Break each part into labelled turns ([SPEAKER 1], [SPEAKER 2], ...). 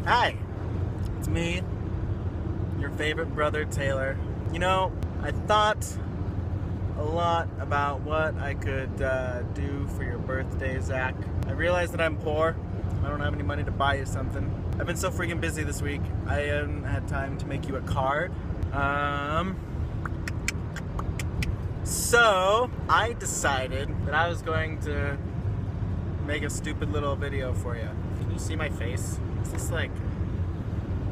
[SPEAKER 1] Hi, it's me, your favorite brother, Taylor. You know, I thought a lot about what I could do for your birthday, Zach. I realized that I'm poor. I don't have any money to buy you something. I've been so freaking busy this week. I haven't had time to make you a card. So I decided that I was going to make a stupid little video for you. Can you see my face? Is this like...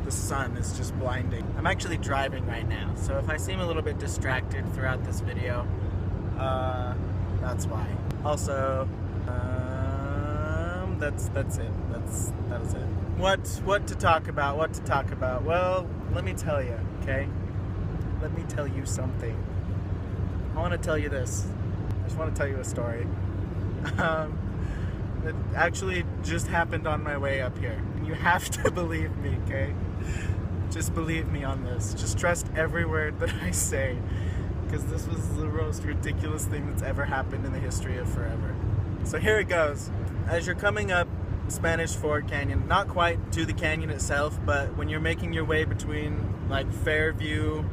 [SPEAKER 1] The sun is just blinding. I'm actually driving right now, so if I seem a little bit distracted throughout this video, that's why. Also, that's it. That is it. What to talk about? Well, let me tell you, okay? Let me tell you something. I want to tell you this. I just want to tell you a story. It actually just happened on my way up here. And you have to believe me, okay? Just believe me on this. Just trust every word that I say. Because this was the most ridiculous thing that's ever happened in the history of forever. So here it goes. As you're coming up Spanish Fort Canyon, not quite to the canyon itself, but when you're making your way between like Fairview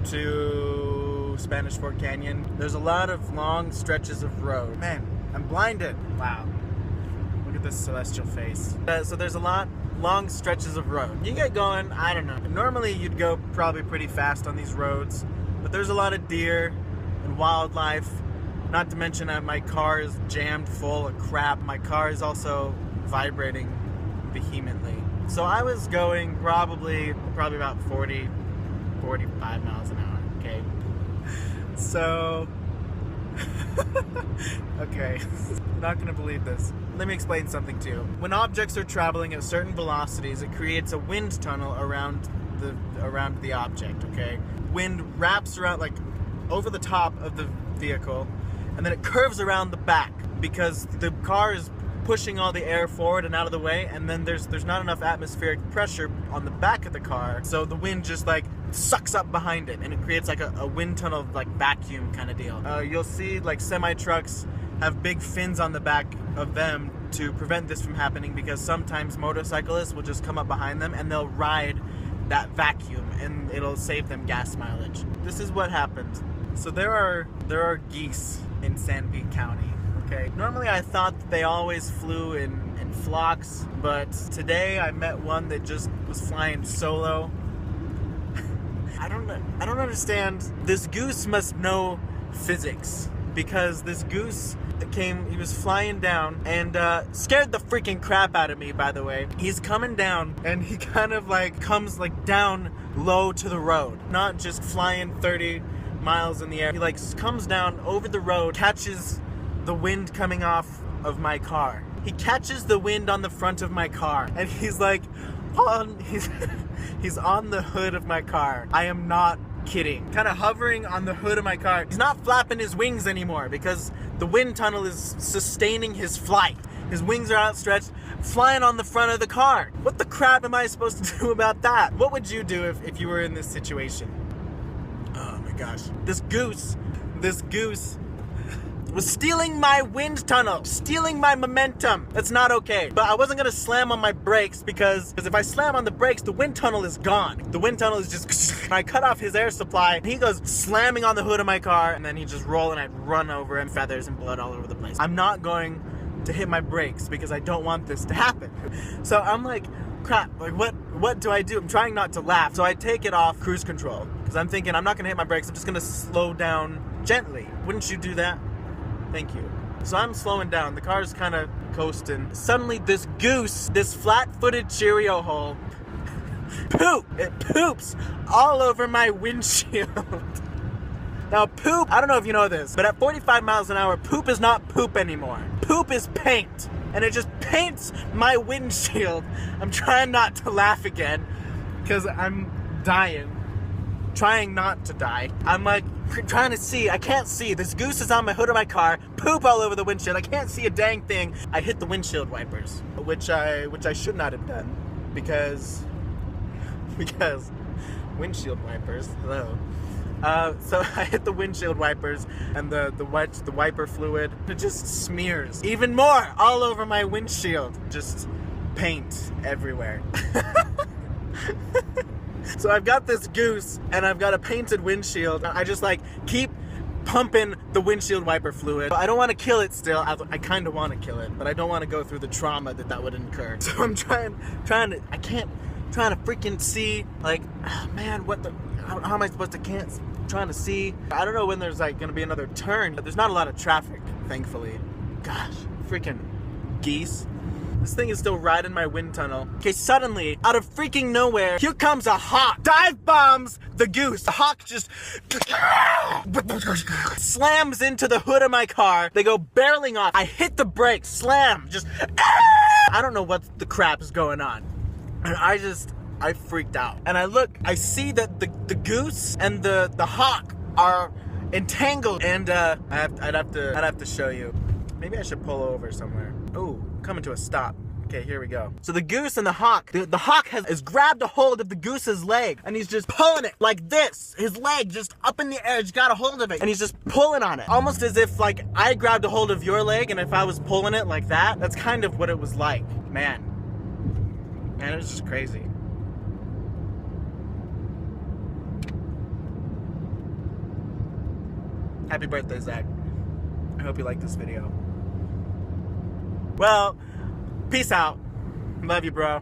[SPEAKER 1] to Spanish Fort Canyon, there's a lot of long stretches of road. Man, I'm blinded. Wow. Look at this celestial face. So there's a long stretches of road. You get going, I don't know. Normally you'd go probably pretty fast on these roads, but there's a lot of deer and wildlife. Not to mention that my car is jammed full of crap. My car is also vibrating vehemently. So I was going probably about 45 miles an hour, okay? So... okay, I'm not gonna believe this. Let me explain something to you. When objects are traveling at certain velocities, it creates a wind tunnel around the object, okay? Wind wraps around, like, over the top of the vehicle, and then it curves around the back because the car is pushing all the air forward and out of the way, and then there's not enough atmospheric pressure on the back of the car, so the wind just like sucks up behind it, and it creates like a wind tunnel, like vacuum kind of deal. You'll see like semi-trucks have big fins on the back of them to prevent this from happening, because sometimes motorcyclists will just come up behind them and they'll ride that vacuum and it'll save them gas mileage. This is what happened. So there are geese in Sanpete County. Okay. Normally I thought that they always flew in flocks, but today I met one that just was flying solo. I don't understand. This goose must know physics, because this goose he was flying down and scared the freaking crap out of me, by the way. He's coming down and he kind of like comes like down low to the road, not just flying 30 miles in the air. He like comes down over the road, catches the wind coming off of my car. He catches the wind on the front of my car, and he's like he's on the hood of my car. I am not kidding. Kind of hovering on the hood of my car. He's not flapping his wings anymore because the wind tunnel is sustaining his flight. His wings are outstretched, flying on the front of the car. What the crap am I supposed to do about that? What would you do if you were in this situation? Oh my gosh. This goose was stealing my wind tunnel, stealing my momentum. That's not okay. But I wasn't gonna slam on my brakes because if I slam on the brakes, the wind tunnel is gone. The wind tunnel is just, I cut off his air supply, and he goes slamming on the hood of my car, and then he just roll, and I'd run over him, feathers and blood all over the place. I'm not going to hit my brakes because I don't want this to happen. So I'm like, crap, like what do I do? I'm trying not to laugh. So I take it off cruise control because I'm thinking I'm not gonna hit my brakes, I'm just gonna slow down gently. Wouldn't you do that? Thank you. So I'm slowing down. The car's kind of coasting. Suddenly this goose, this flat-footed Cheerio hole, it poops all over my windshield. Now poop, I don't know if you know this, but at 45 miles an hour, poop is not poop anymore. Poop is paint. And it just paints my windshield. I'm trying not to laugh again because I'm dying. Trying not to die. I'm like trying to see. I can't see. This goose is on my hood of my car. Poop all over the windshield. I can't see a dang thing. I hit the windshield wipers, which I should not have done because windshield wipers. Hello. So I hit the windshield wipers, and the wiper fluid, it just smears even more all over my windshield. Just paint everywhere. So I've got this Goose and I've got a painted windshield. I just like keep pumping the windshield wiper fluid. I don't want to kill it still. I kind of want to kill it, but I don't want to go through the trauma that would incur. So I'm trying to freaking see, like, oh man, how am I supposed to trying to see? I don't know when there's like gonna be another turn, but there's not a lot of traffic, thankfully. Gosh, freaking geese. This thing is still right in my wind tunnel. Okay, suddenly, out of freaking nowhere, here comes a hawk. Dive bombs the Goose. The hawk just slams into the hood of my car. They go barreling off. I hit the brakes, slam, just I don't know what the crap is going on. And I freaked out. And I see that the Goose and the hawk are entangled. And I'd have to show you. Maybe I should pull over somewhere. Oh, coming to a stop. Okay, here we go. So the Goose and the hawk, the hawk has grabbed a hold of the Goose's leg and he's just pulling it like this. His leg just up in the air, just got a hold of it and he's just pulling on it. Almost as if like I grabbed a hold of your leg and if I was pulling it like that, that's kind of what it was like. Man, it was just crazy. Happy birthday, Zach. I hope you like this video. Well, peace out. Love you, bro.